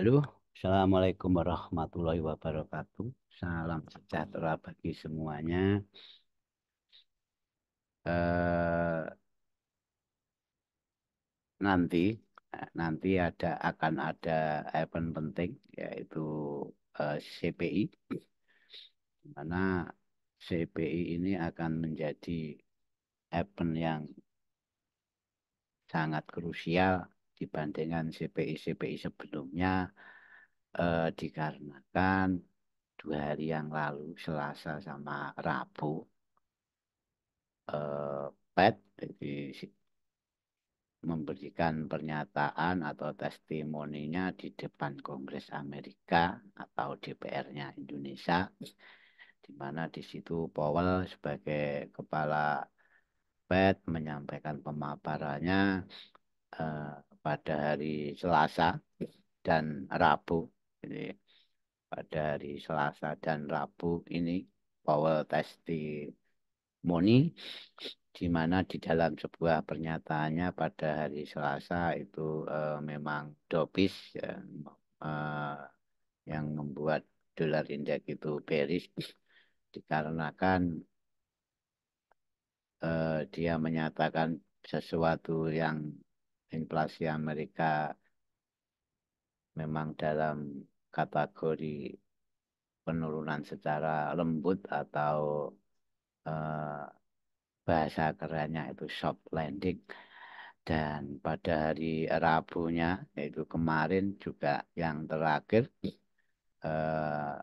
Halo, Assalamualaikum warahmatullahi wabarakatuh. Salam sejahtera bagi semuanya. Eh, nanti, nanti akan ada event penting yaitu CPI, di mana CPI ini akan menjadi event yang sangat krusial dibandingkan CPI-CPI sebelumnya, dikarenakan 2 hari yang lalu Selasa sama Rabu eh, Fed jadi memberikan pernyataan atau testimoninya di depan Kongres Amerika atau DPR-nya Indonesia, di mana di situ Powell sebagai kepala Fed menyampaikan pemaparannya eh, pada hari Selasa dan Rabu. Jadi pada hari Selasa dan Rabu ini Powell testimoni, di mana di dalam sebuah pernyataannya pada hari Selasa itu memang dobis ya, eh, yang membuat dolar indeks itu bearish dikarenakan dia menyatakan sesuatu yang inflasi Amerika memang dalam kategori penurunan secara lembut atau eh, bahasa kerennya itu soft landing. Dan pada hari Rabunya, yaitu kemarin juga yang terakhir, eh,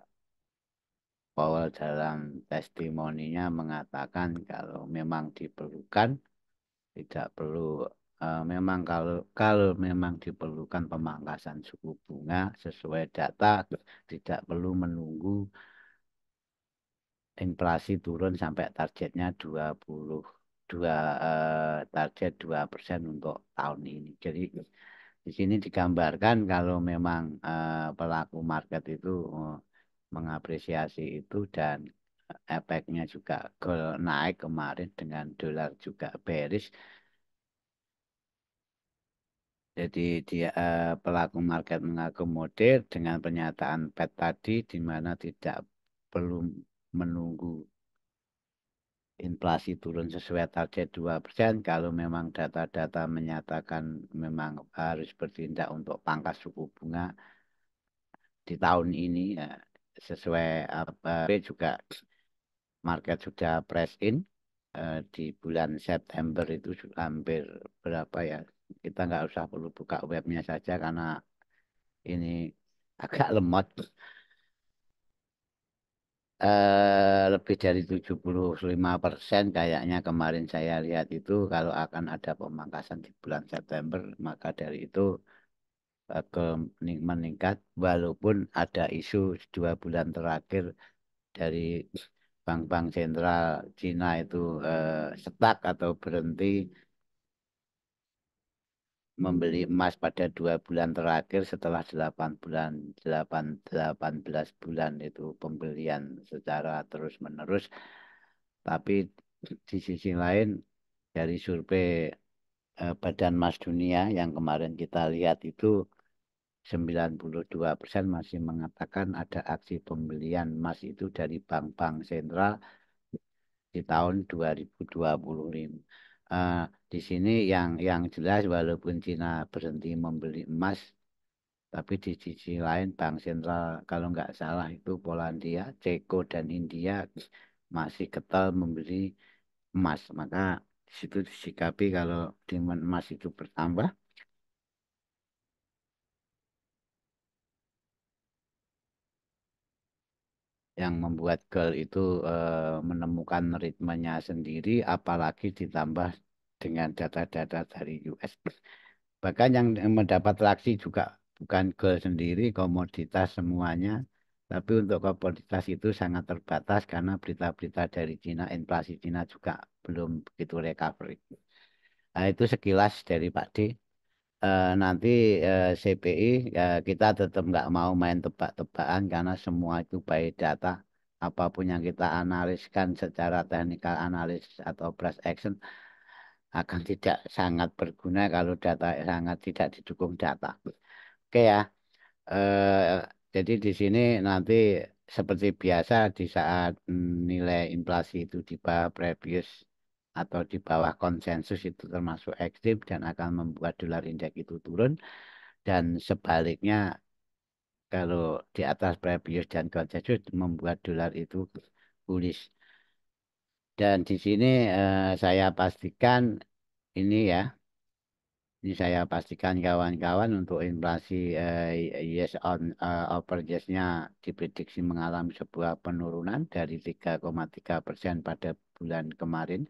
Powell dalam testimoninya mengatakan kalau memang diperlukan, tidak perlu, memang kalau memang diperlukan pemangkasan suku bunga sesuai data, tidak perlu menunggu inflasi turun sampai targetnya 22 target 2% untuk tahun ini. Jadi di sini digambarkan kalau memang pelaku market itu mengapresiasi itu dan efeknya juga gold naik kemarin dengan dolar juga bearish. Jadi dia pelaku market mengakomodir dengan pernyataan Fed tadi di mana tidak perlu menunggu inflasi turun sesuai target 2%. Kalau memang data-data menyatakan memang harus bertindak untuk pangkas suku bunga di tahun ini sesuai apa juga market sudah press in di bulan September itu hampir berapa ya, kita nggak usah perlu buka webnya saja karena ini agak lemot. Lebih dari 75% kayaknya kemarin saya lihat itu kalau akan ada pemangkasan di bulan September, maka dari itu meningkat walaupun ada isu 2 bulan terakhir dari bank-bank sentral Cina itu stuck atau berhenti membeli emas pada 2 bulan terakhir setelah 18 bulan itu pembelian secara terus-menerus. Tapi di sisi lain dari survei Badan Emas Dunia yang kemarin kita lihat itu 92% masih mengatakan ada aksi pembelian emas itu dari bank-bank sentral di tahun 2025. Di sini yang jelas walaupun Cina berhenti membeli emas, tapi di sisi lain bank sentral kalau nggak salah itu Polandia, Ceko dan India masih ketal membeli emas. Maka di situ disikapi kalau demand emas itu bertambah, yang membuat gold itu menemukan ritmenya sendiri, apalagi ditambah dengan data-data dari US. Bahkan yang mendapat traksi juga bukan gold sendiri, komoditas semuanya. Tapi untuk komoditas itu sangat terbatas karena berita-berita dari Cina, inflasi Cina juga belum begitu recovery. Nah, itu sekilas dari Pak D. Nanti CPI kita tetap nggak mau main tebak-tebakan karena semua itu by data. Apapun yang kita analiskan secara technical analysis atau price action akan tidak sangat berguna kalau data sangat tidak didukung data. Oke ya, Eh, jadi di sini nanti seperti biasa di saat nilai inflasi itu di bawah previous atau di bawah konsensus itu termasuk ekstrim dan akan membuat dolar indeks itu turun dan sebaliknya kalau di atas previous dan konsensus membuat dolar itu bullish. Dan di sini saya pastikan ini ya. Ini saya pastikan kawan-kawan untuk inflasi yes on over yes-nya diprediksi mengalami sebuah penurunan dari 3,3% pada bulan kemarin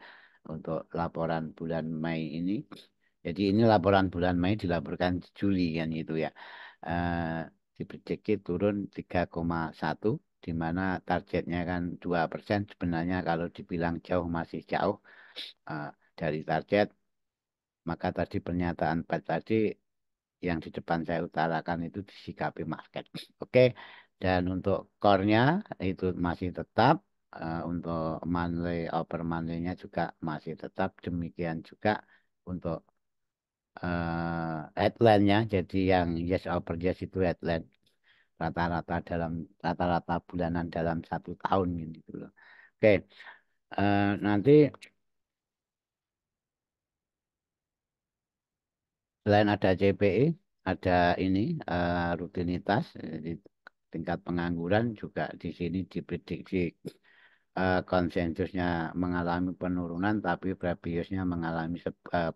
untuk laporan bulan Mei ini. Jadi ini laporan bulan Mei dilaporkan Juli kan itu ya. Eh, Diprediksi turun 3,1 di mana targetnya kan 2%, sebenarnya kalau dibilang jauh masih jauh eh, dari target. Maka tadi pernyataan Pak tadi yang di depan saya utarakan itu disikapi market. Oke. Dan untuk core-nya itu masih tetap untuk monthly over monthly-nya juga masih tetap demikian juga untuk headline-nya. Jadi yang yes over yes itu headline rata-rata dalam rata-rata bulanan dalam 1 tahun gitu loh. Oke. Nanti selain ada CPI, ada ini rutinitas di tingkat pengangguran juga di sini diprediksi konsensusnya mengalami penurunan, tapi previousnya mengalami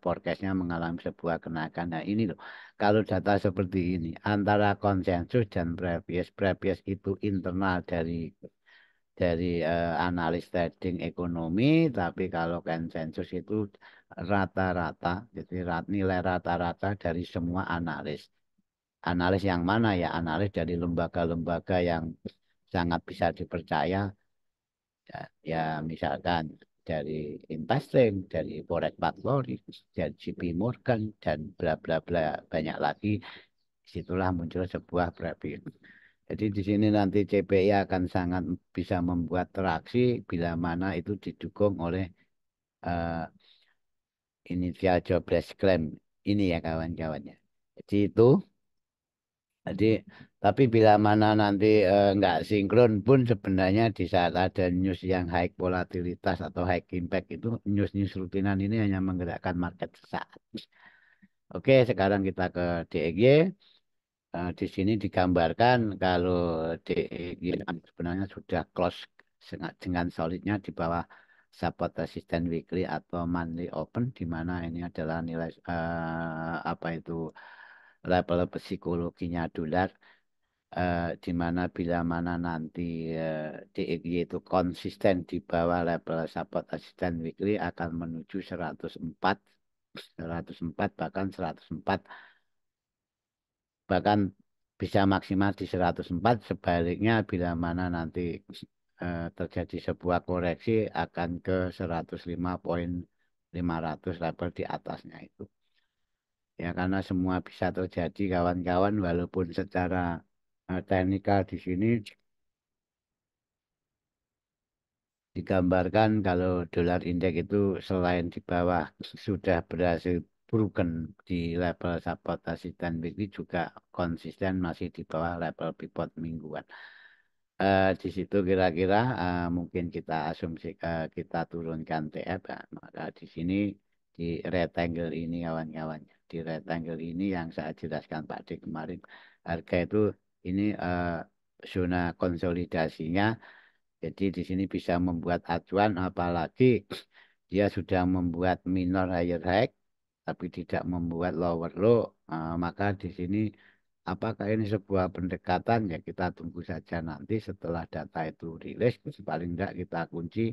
forecastnya mengalami sebuah kenaikan. Nah ini loh, kalau data seperti ini antara konsensus dan previous, previous itu internal dari analis trading ekonomi, tapi kalau konsensus itu rata-rata, jadi nilai rata-rata dari semua analis. Analis yang mana ya? Analis dari lembaga-lembaga yang sangat bisa dipercaya, ya, ya misalkan dari Investing, dari Forex Factory, dari JP Morgan, dan bla bla bla banyak lagi. Disitulah muncul sebuah preview. Jadi di sini nanti CPI akan sangat bisa membuat traksi bila mana itu didukung oleh eh, initial jobless claim ini ya kawan-kawannya. Jadi itu, jadi tapi bila mana nanti nggak sinkron pun sebenarnya di saat ada news yang high volatilitas atau high impact itu news-news rutinan ini hanya menggerakkan market sesaat. Oke, sekarang kita ke DXY. Di sini digambarkan kalau DXY sebenarnya sudah close dengan solidnya di bawah support resistance weekly atau monthly open di mana ini adalah nilai apa itu level psikologinya dolar di mana bila mana nanti DXY itu konsisten di bawah level support resistance weekly akan menuju 104 104 bahkan 104 bahkan bisa maksimal di 104. Sebaliknya bila mana nanti terjadi sebuah koreksi akan ke 105,500 level di atasnya itu ya karena semua bisa terjadi kawan-kawan walaupun secara teknikal di sini digambarkan kalau dolar indeks itu selain di bawah sudah berhasil broken di level support resistance weekly juga konsisten masih di bawah level pivot mingguan. Di situ kira-kira mungkin kita asumsi kita turunkan TF ya. Maka di sini di rectangle ini kawan-kawan, di rectangle ini yang saya jelaskan Pak Dik kemarin harga itu ini zona konsolidasinya, jadi di sini bisa membuat acuan apalagi dia sudah membuat minor higher high tapi tidak membuat lower low. Maka di sini apakah ini sebuah pendekatan ya kita tunggu saja nanti setelah data itu rilis. Paling tidak kita kunci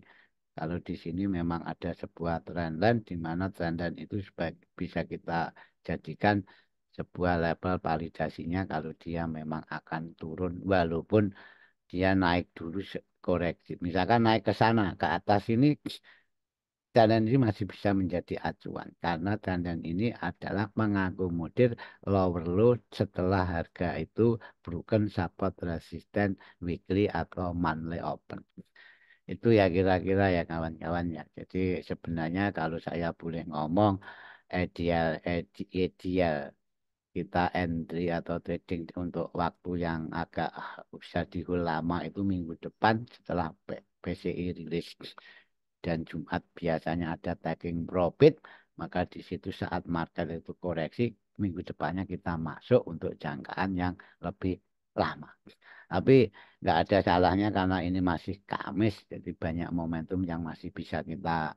kalau di sini memang ada sebuah trendline di mana trendline itu bisa kita jadikan sebuah level validasinya kalau dia memang akan turun walaupun dia naik dulu koreksi. Misalkan naik ke sana, ke atas ini, tandaan ini masih bisa menjadi acuan. Karena tandaan ini adalah mengakomodir lower low setelah harga itu broken support resistance weekly atau monthly open. Itu ya kira-kira ya kawan-kawan ya. Jadi sebenarnya kalau saya boleh ngomong ideal, ideal kita entry atau trading untuk waktu yang agak bisa dihold lama itu minggu depan setelah PCI rilis dan Jumat biasanya ada taking profit, maka di situ saat market itu koreksi minggu depannya kita masuk untuk jangkaan yang lebih lama. Tapi nggak ada salahnya karena ini masih Kamis, jadi banyak momentum yang masih bisa kita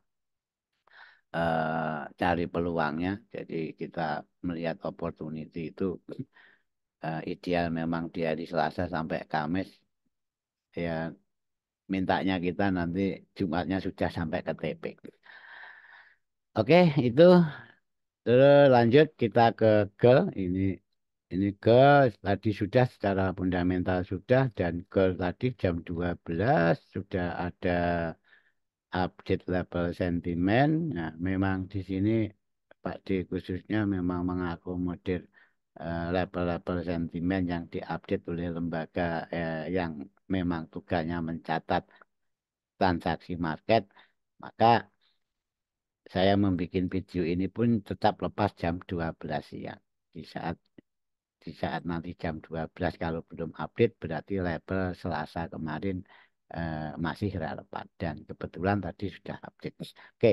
cari peluangnya. Jadi kita melihat opportunity itu ideal memang di hari Selasa sampai Kamis. Ya mintanya kita nanti Jumatnya sudah sampai ke TP. Oke, itu terus lanjut kita ke girl. Ini girl tadi sudah secara fundamental sudah dan girl tadi jam 12 sudah ada update level sentimen. Nah, memang di sini Pak D khususnya memang mengakomodir level-level sentimen yang diupdate oleh lembaga yang memang tugasnya mencatat transaksi market. Maka saya membuat video ini pun tetap lepas jam 12 siang. Di saat nanti jam 12 kalau belum update berarti level Selasa kemarin masih relevan dan kebetulan tadi sudah update. Oke,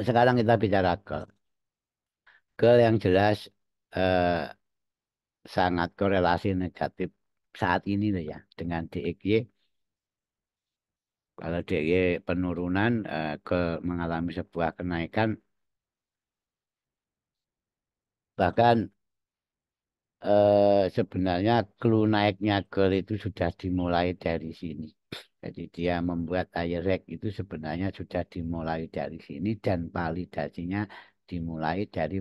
sekarang kita bicara gold. Gold yang jelas eh, sangat korelasi negatif saat ini loh ya dengan DXY. Kalau DXY penurunan mengalami sebuah kenaikan bahkan sebenarnya clue naiknya gold itu sudah dimulai dari sini. Jadi dia membuat higher high itu sebenarnya sudah dimulai dari sini dan validasinya dimulai dari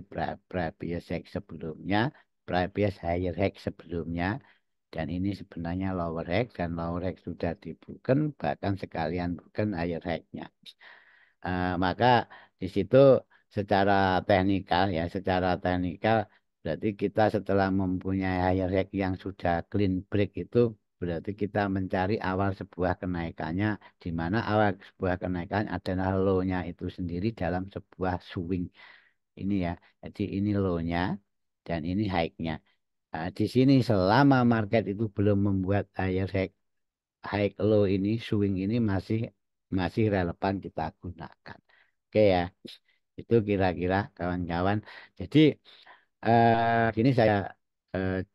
previous high sebelumnya, previous higher high sebelumnya, dan ini sebenarnya lower high dan lower high sudah dibuken bahkan sekalian bukan higher high-nya. Maka di situ secara teknikal ya, secara teknikal berarti kita setelah mempunyai higher high yang sudah clean break itu berarti kita mencari awal sebuah kenaikannya di mana awal sebuah kenaikan adalah low-nya itu sendiri dalam sebuah swing ini ya. Jadi ini low-nya dan ini high-nya. Di sini selama market itu belum membuat higher high low ini swing ini masih masih relevan kita gunakan. Oke ya, itu kira-kira kawan-kawan. Jadi gini saya eh,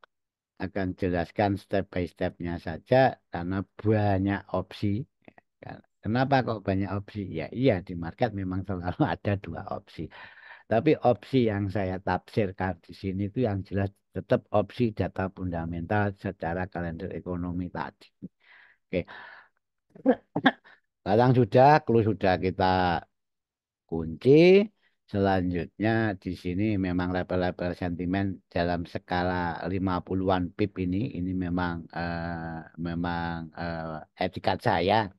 akan jelaskan step by stepnya saja karena banyak opsi. Kenapa kok banyak opsi? Ya iya di market memang selalu ada dua opsi. Tapi opsi yang saya tafsirkan di sini itu yang jelas tetap opsi data fundamental secara kalender ekonomi tadi. Oke, sekarang sudah, clue sudah kita kunci. Selanjutnya di sini memang level-level sentimen dalam skala 50-an pip ini memang etikat saya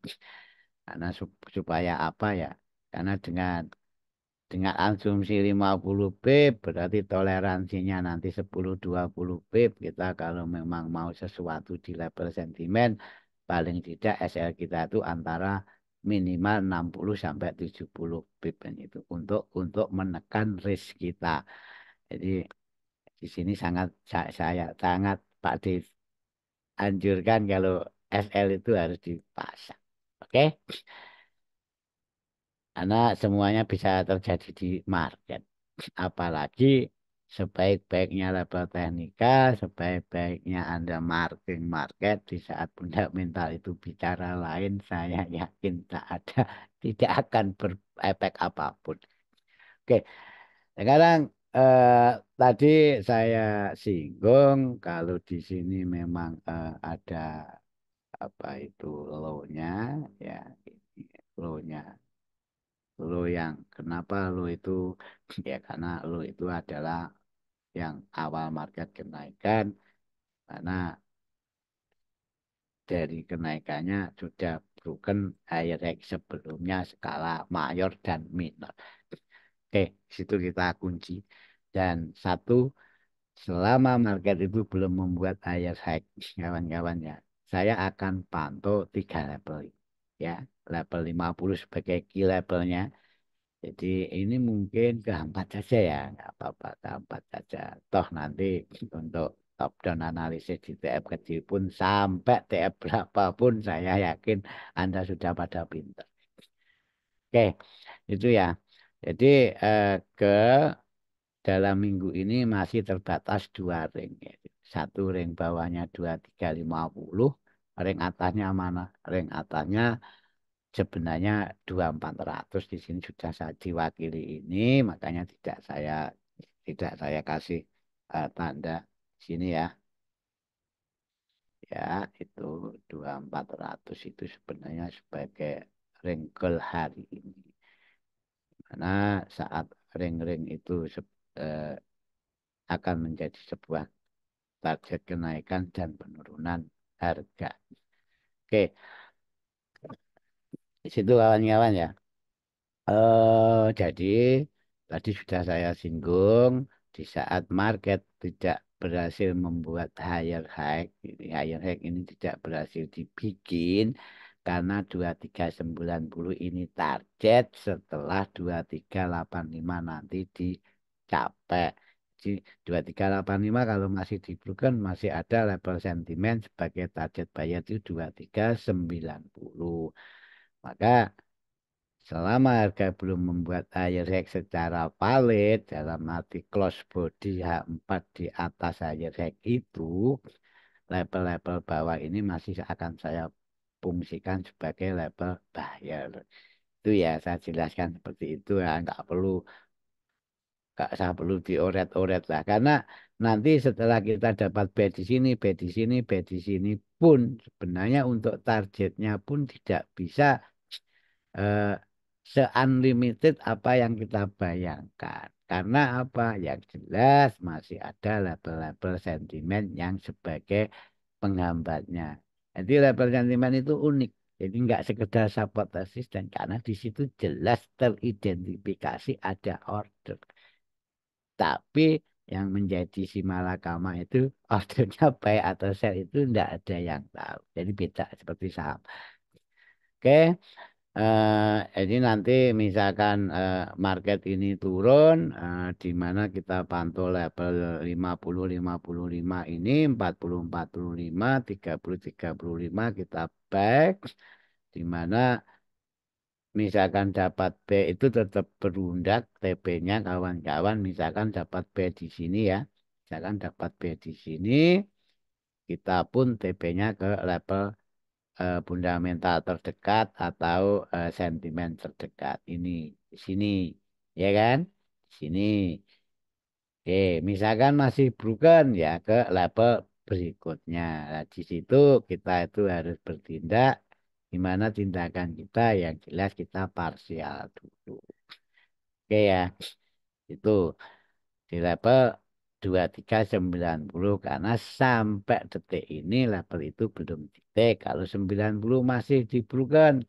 karena supaya apa ya? Karena dengan asumsi 50 pip berarti toleransinya nanti 10-20 pip kita kalau memang mau sesuatu di level sentimen paling tidak SL kita itu antara minimal 60 sampai 70 pip itu untuk menekan risk kita. Jadi di sini sangat saya sangat Pak Dev anjurkan kalau SL itu harus dipasang. Oke? Karena semuanya bisa terjadi di market. Apalagi sebaik-baiknya level teknikal, sebaik-baiknya Anda marking market di saat fundamental itu bicara lain, saya yakin tidak akan berefek apapun. Oke, sekarang eh, tadi saya singgung kalau di sini memang ada apa itu low-nya, ya ini low-nya. Lo yang kenapa lo itu ya karena lo itu adalah yang awal market kenaikan karena dari kenaikannya sudah broken higher high sebelumnya skala mayor dan minor. Oke, situ kita kunci. Dan satu, selama market itu belum membuat higher high, kawan-kawan ya, saya akan pantau tiga level. Ya, level 50 sebagai key levelnya. Jadi ini mungkin keempat saja ya, nggak apa-apa keempat saja. Toh nanti untuk top down analisis di TF kecil pun sampai TF berapapun saya yakin Anda sudah pada pintar. Oke, itu ya. Jadi ke dalam minggu ini masih terbatas dua ring. Ya. Satu ring bawahnya 2350, ring atasnya mana? Ring atasnya sebenarnya 2400 di sini sudah saya diwakili ini, makanya tidak saya kasih tanda sini ya. Ya, itu 2400 itu sebenarnya sebagai ringkel hari ini. Karena saat ring-ring itu akan menjadi sebuah target kenaikan dan penurunan harga. Oke, di situ kawan-kawan ya. Jadi tadi sudah saya singgung di saat market tidak berhasil membuat higher high, ini higher high ini tidak berhasil dibikin karena 2390 ini target setelah 2385 nanti dicapai. Jadi 2385 kalau masih diberikan masih ada level sentimen sebagai target buyer itu 2390. Maka selama harga belum membuat higher high secara valid dalam arti close body H4 di atas higher high itu, level-level bawah ini masih akan saya fungsikan sebagai level buyer. Itu ya saya jelaskan seperti itu ya, nggak saya perlu dioret-oret lah. Karena nanti setelah kita dapat bed di sini, bed di sini, bed di sini pun sebenarnya untuk targetnya pun tidak bisa eh, se-unlimited apa yang kita bayangkan. Karena apa? Yang jelas masih ada level-level sentimen yang sebagai penghambatnya. Jadi level sentimen itu unik. Jadi nggak sekedar support resisten karena di situ jelas teridentifikasi ada order. Tapi yang menjadi si malakama itu ordernya buy atau sell itu enggak ada yang tahu. Jadi beda seperti saham. Oke. Jadi nanti misalkan market ini turun, di mana kita pantau level 50-55 ini, 40-45, 30-35 kita back, di mana misalkan dapat B itu tetap berundak TP-nya kawan-kawan, misalkan dapat B di sini ya, misalkan dapat B di sini, kita pun TP-nya ke level fundamental terdekat atau sentimen terdekat ini di sini ya kan di sini. Oke, misalkan masih broken ya ke level berikutnya. Nah, di situ kita itu harus bertindak, gimana tindakan kita yang jelas kita parsial dulu. Oke ya, itu di level 2390 karena sampai detik ini level itu belum ditek. Kalau 90 masih dibrukan,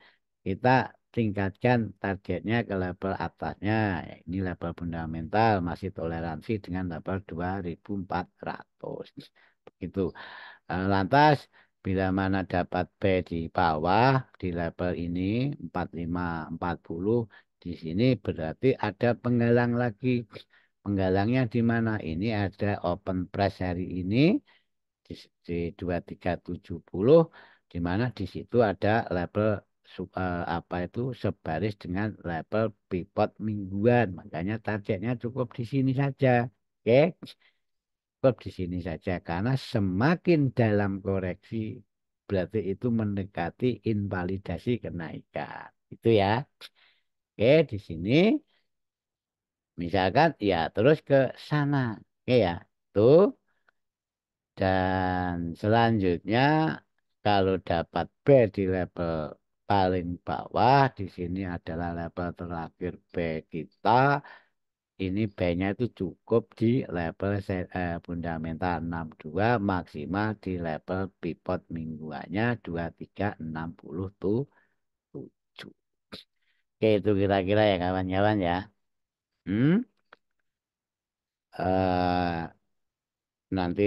kita tingkatkan targetnya ke level atasnya. Ya, ini level fundamental masih toleransi dengan level 2400. Begitu. Lantas bila mana dapat B di bawah di level ini 4540 di sini berarti ada penggalang lagi. Penggalangnya di mana? Ini ada open price hari ini di 2370 di mana di situ ada level apa itu sebaris dengan level pivot mingguan. Makanya targetnya cukup di sini saja. Oke, cukup di sini saja karena semakin dalam koreksi berarti itu mendekati invalidasi kenaikan. Itu ya. Oke, di sini misalkan ya terus ke sana. Oke ya. Tuh. Dan selanjutnya kalau dapat B di level paling bawah, di sini adalah level terakhir B kita. Ini B-nya itu cukup di level fundamental 62 maksimal di level pivot mingguannya 2367. Oke, itu kira-kira ya kawan-kawan ya. Hmm? Eh, nanti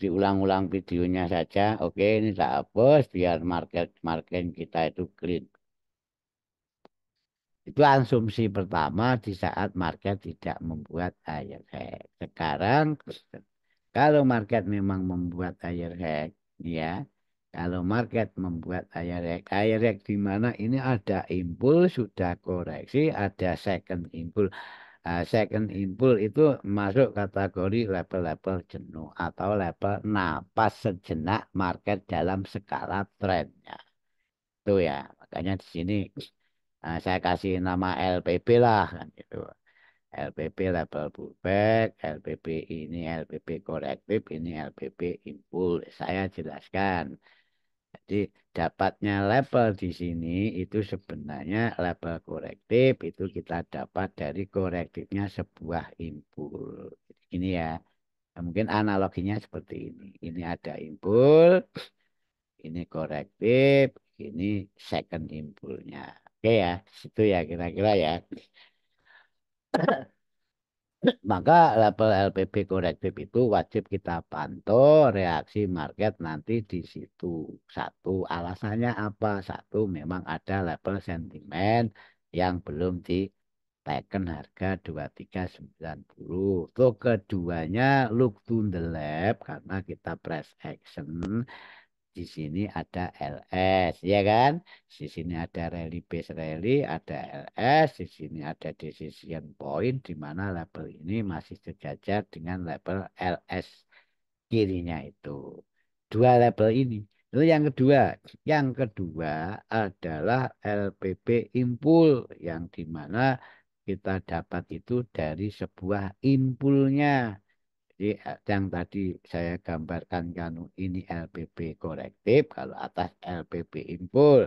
diulang-ulang videonya saja. Oke, ini tak hapus biar market market kita itu clean. Itu asumsi pertama di saat market tidak membuat higher high. Sekarang kalau market memang membuat higher high, ya, kalau market membuat higher high di mana ini ada impuls sudah koreksi, ada second impuls. Second impulse itu masuk kategori level-level jenuh atau level napas sejenak market dalam skala trennya. Itu ya, makanya di sini saya kasih nama LPP lah kan gitu. LPP level pullback, LPP ini LPP korektif, ini LPP impulse. Saya jelaskan. Jadi dapatnya level di sini itu sebenarnya level korektif itu kita dapat dari korektifnya sebuah impul. Ini ya, mungkin analoginya seperti ini. Ini ada impul, ini korektif, ini second impulnya. Oke ya, situ ya kira-kira ya. Maka level LPP korektif itu wajib kita pantau reaksi market nanti di situ. Satu, alasannya apa? Satu, memang ada level sentimen yang belum diteken harga 2390. Tuh keduanya look to the left karena kita press action. Di sini ada LS, ya kan? Di sini ada rally base rally, ada LS, di sini ada decision point, di mana level ini masih sejajar dengan level LS kirinya itu. Dua level ini. Lalu yang kedua, adalah LPP impul, yang di mana kita dapat itu dari sebuah impulnya. Jadi yang tadi saya gambarkan kan ini LPP korektif, kalau atas LPP impul,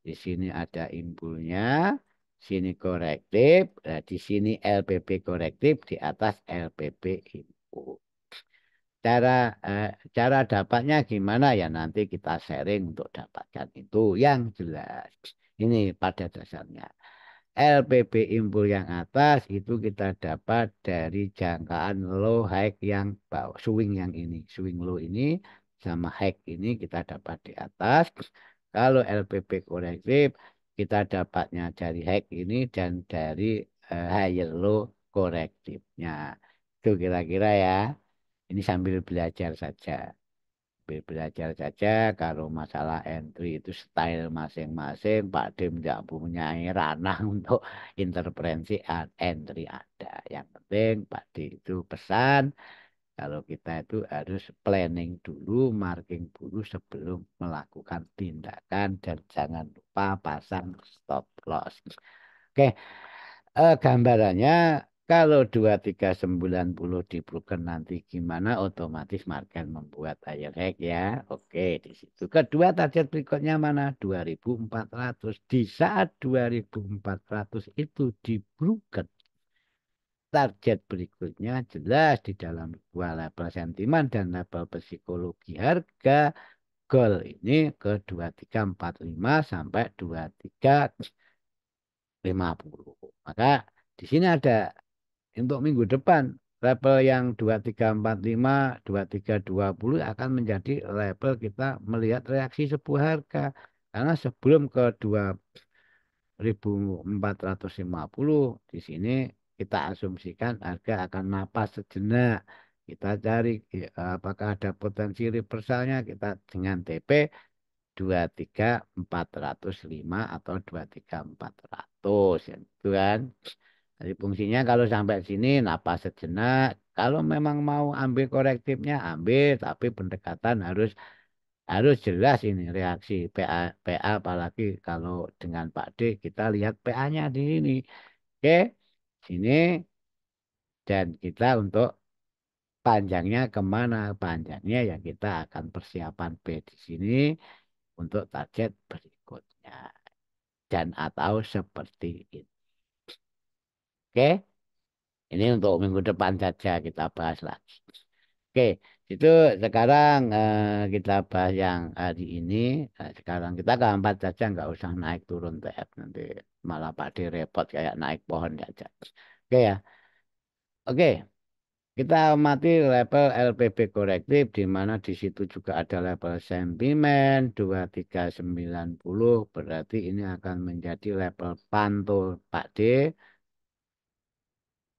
di sini ada impulnya, sini korektif, nah, di sini LPP korektif, di atas LPP impul. Cara dapatnya gimana ya nanti kita sharing untuk dapatkan itu yang jelas. Ini pada dasarnya. LPP impul yang atas itu kita dapat dari jangkaan low high yang bawah, swing yang ini, swing low ini sama high ini kita dapat di atas. Kalau LPP korektif kita dapatnya dari high ini dan dari higher low korektifnya. Itu kira-kira ya. Ini sambil belajar saja. Belajar saja kalau masalah entry itu style masing-masing. Pak Dim tidak punya ranah untuk interferensi entry ada. Yang penting Pak Dim itu pesan kalau kita itu harus planning dulu, marking dulu sebelum melakukan tindakan dan jangan lupa pasang stop loss. Oke, gambarannya kalau 2390 di broken nanti gimana otomatis market membuat higher high ya. Oke, di situ. Kedua target berikutnya mana? 2400. Di saat 2400 itu di broken. Target berikutnya jelas di dalam dua level sentimen dan level psikologi harga goal ini ke 2345 sampai 2350. Maka di sini ada untuk minggu depan level yang 2345, 2320 akan menjadi level kita melihat reaksi sebuah harga. Karena sebelum ke 2450 di sini kita asumsikan harga akan napas sejenak. Kita cari apakah ada potensi reversalnya kita dengan TP 23405 atau 23400 ya, itu kan. Jadi fungsinya kalau sampai sini napas sejenak. Kalau memang mau ambil korektifnya ambil, tapi pendekatan harus harus jelas ini reaksi PA apalagi kalau dengan Pak D kita lihat PA-nya di sini. Oke, sini dan kita untuk panjangnya kemana? Panjangnya ya kita akan persiapan P di sini untuk target berikutnya dan atau seperti ini. Oke. Ini untuk minggu depan saja kita bahas lagi. Oke, itu sekarang kita bahas yang hari ini. Sekarang kita keempat saja, nggak usah naik turun TF nanti malah Pak D repot kayak naik pohon saja. Oke ya, oke. Kita amati level LPB korektif di mana di situ juga ada level sentimen 2390 berarti ini akan menjadi level pantau Pak D.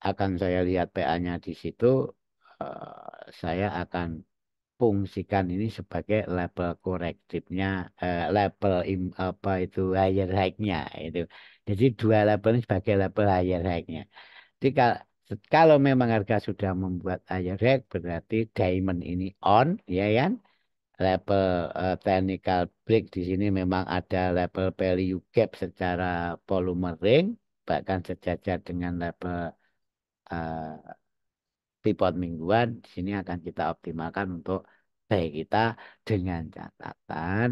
Akan saya lihat PA-nya di situ. Saya akan fungsikan ini sebagai level korektifnya, level apa itu higher high-nya itu. Jadi dua level ini sebagai level higher high-nya. Jadi kalau memang harga sudah membuat higher high berarti diamond ini on, ya kan? Level technical break di sini memang ada level value gap secara volume ring, bahkan sejajar dengan level eh, pivot mingguan. Di sini akan kita optimalkan untuk buy kita dengan catatan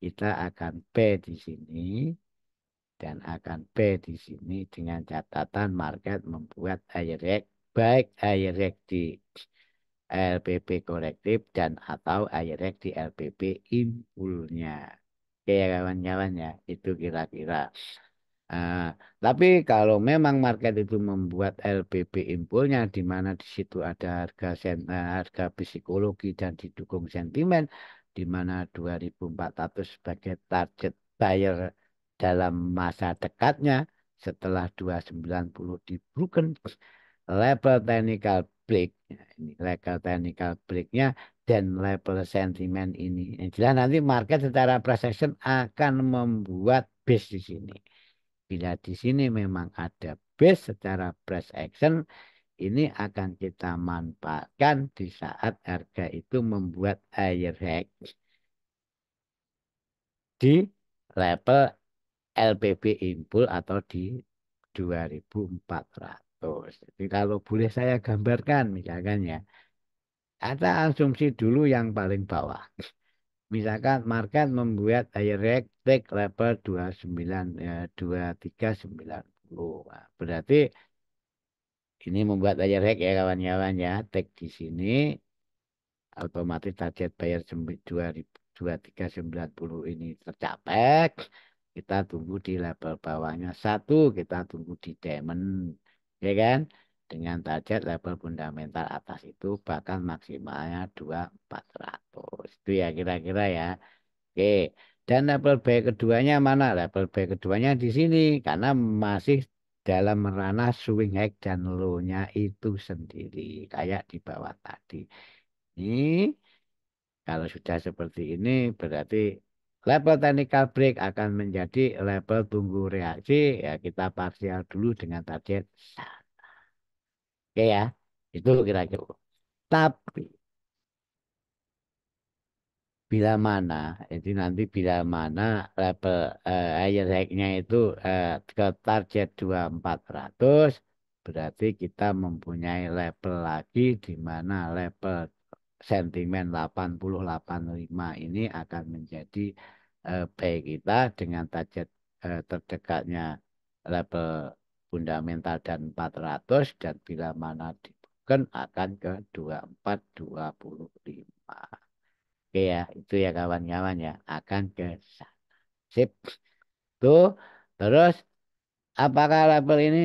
kita akan P di sini dan akan P di sini dengan catatan market membuat higher high baik higher high di LPP korektif dan atau higher high di LPP impulnya. Oke ya kawan-kawan ya, itu kira-kira. Ah, tapi kalau memang market itu membuat LPP impulnya di mana di situ ada harga psikologi dan didukung sentimen di mana 2400 sebagai target buyer dalam masa dekatnya setelah 290 di broken level technical break. Ya, ini level technical breaknya dan level sentimen ini. Yang jelas nanti market secara price action akan membuat base di sini. Bila di sini memang ada base secara price action, ini akan kita manfaatkan di saat harga itu membuat higher high di level LPB impul atau di 2400. Jadi kalau boleh saya gambarkan misalkan ya, ada asumsi dulu yang paling bawah. Misalkan market membuat higher high take level 29 2390. Nah, berarti ini membuat layar hack ya kawan-kawan ya. Tag di sini otomatis target bayar 2390 ini tercapai. Kita tunggu di level bawahnya satu, kita tunggu di diamond, ya kan? Dengan target level fundamental atas itu bahkan maksimalnya 2400. Itu ya kira-kira ya. Oke, dan level B keduanya mana? Level B keduanya di sini karena masih dalam ranah swing high dan low-nya itu sendiri kayak di bawah tadi. Ini kalau sudah seperti ini berarti level technical break akan menjadi level tunggu reaksi ya kita parsial dulu dengan target. Oke ya, itu kira-kira. Tapi bila mana jadi nanti bila mana level higher high-nya itu ke target 2400 berarti kita mempunyai level lagi di mana level sentimen 8085 ini akan menjadi buy kita dengan target terdekatnya level fundamental dan 400 dan bila mana dibuka akan ke 2425. Oke ya, itu ya kawan-kawan ya, akan ke sana. Sip. Tuh, terus apakah label ini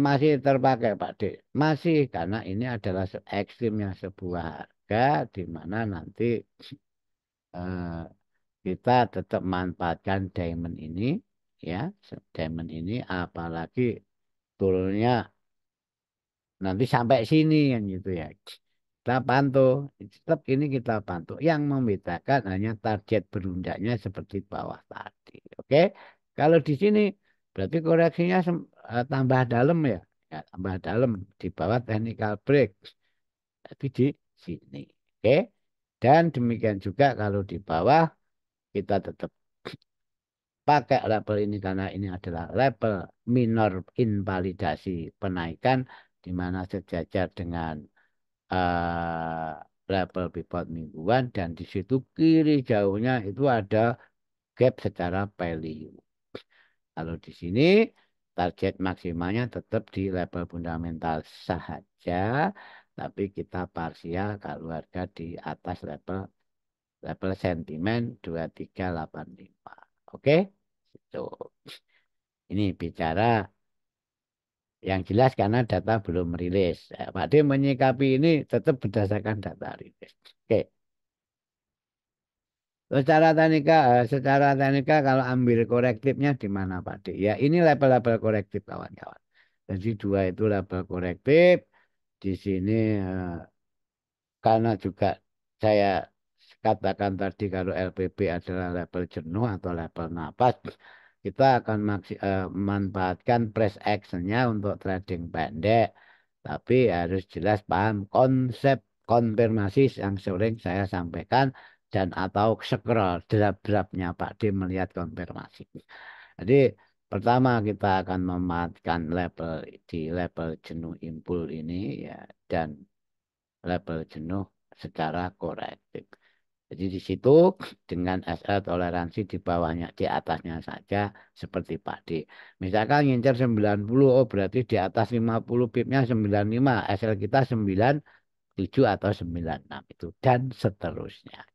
masih terpakai Pak D? Masih, karena ini adalah ekstrimnya sebuah harga di mana nanti eh, kita tetap manfaatkan diamond ini, ya, diamond ini apalagi turunnya nanti sampai sini kan gitu ya. Kita pantau, tetap ini kita pantau. Yang membedakan hanya target berundaknya seperti bawah tadi. Oke, kalau di sini berarti koreksinya tambah dalam ya, ya tambah dalam di bawah technical break. Tapi di sini, oke. Dan demikian juga kalau di bawah kita tetap pakai label ini karena ini adalah label minor invalidasi penaikan di mana sejajar dengan eh, level pivot mingguan dan di situ kiri jauhnya itu ada gap secara value. Kalau di sini target maksimalnya tetap di level fundamental saja, tapi kita parsial kalau harga di atas level sentimen 2385. Oke? Itu. Ini bicara Yang jelas karena data belum rilis. Pak D menyikapi ini tetap berdasarkan data rilis. Oke. Secara teknika kalau ambil korektifnya di mana Pak D? Ya ini level-level korektif kawan-kawan. Jadi dua itu level korektif. Di sini karena juga saya katakan tadi kalau LPB adalah level jenuh atau level napas, kita akan memanfaatkan price actionnya untuk trading pendek. Tapi harus jelas paham konsep konfirmasi yang sering saya sampaikan dan atau scroll draft-draftnya Pak D melihat konfirmasi. Jadi pertama kita akan memanfaatkan level di level jenuh impul ini ya dan level jenuh secara korektif. Jadi di situ dengan SL toleransi di bawahnya, di atasnya saja seperti Pak D. Misalkan ngincer 90, oh berarti di atas 50 pipnya 95, SL kita 97 atau 96 itu dan seterusnya.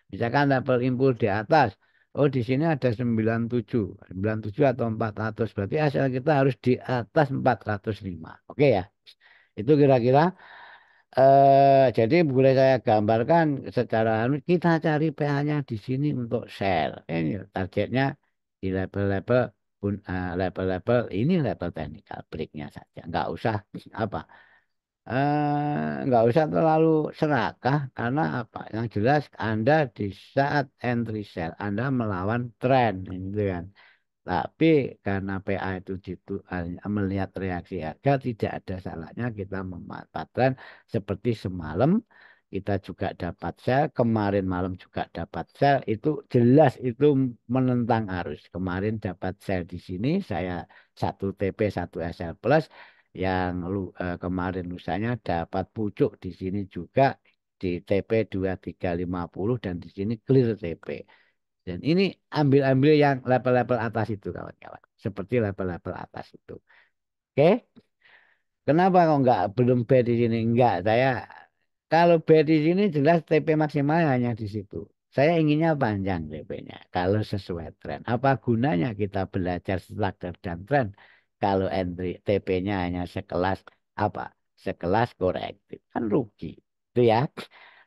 Misalkan level impul di atas, oh di sini ada 97, 97 atau 400, berarti SL kita harus di atas 405. Oke ya. Itu kira-kira jadi boleh saya gambarkan secara kita cari PA-nya di sini untuk share. Ini targetnya di level-level level-level ini level technical breaknya saja. Apa nggak usah terlalu serakah karena apa? Yang jelas Anda di saat entry sell Anda melawan tren gitu kan. Tapi karena PA itu hanya melihat reaksi harga, tidak ada salahnya kita memanfaatkan seperti semalam kita juga dapat sell, kemarin malam juga dapat sell, itu jelas itu menentang arus. Kemarin dapat sell di sini, saya satu TP, satu SL plus, yang kemarin lusanya dapat pucuk di sini juga di TP 2350 dan di sini clear TP. Dan ini ambil-ambil yang level-level atas itu kawan-kawan. Seperti level-level atas itu. Oke, kenapa kok nggak belum B di sini? Enggak, saya kalau B di sini jelas TP maksimal hanya di situ. Saya inginnya panjang TP-nya. Kalau sesuai tren. Apa gunanya kita belajar struktur dan tren kalau entry TP-nya hanya sekelas apa? Sekelas korektif. Kan rugi. Itu ya.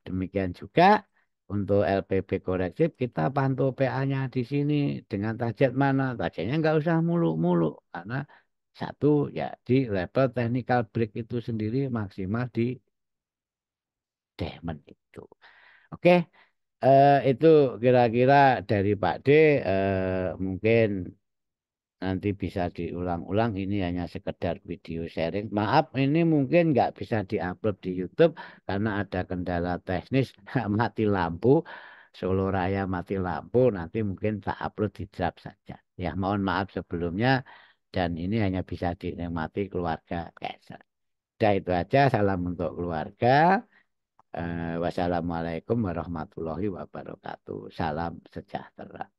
Demikian juga untuk LPB korektif kita pantau PA-nya di sini dengan target mana. Targetnya nggak usah muluk-muluk karena satu ya di level technical break itu sendiri maksimal di diamond itu. Oke, itu kira-kira dari Pak D. Mungkin nanti bisa diulang-ulang. Ini hanya sekedar video sharing. Maaf, ini mungkin nggak bisa diupload di YouTube karena ada kendala teknis mati lampu. Solo Raya mati lampu. Nanti mungkin tak upload di draft saja. Ya, mohon maaf sebelumnya. Dan ini hanya bisa dinikmati keluarga Kaiser. Udah itu aja. Salam untuk keluarga. Wassalamualaikum warahmatullahi wabarakatuh. Salam sejahtera.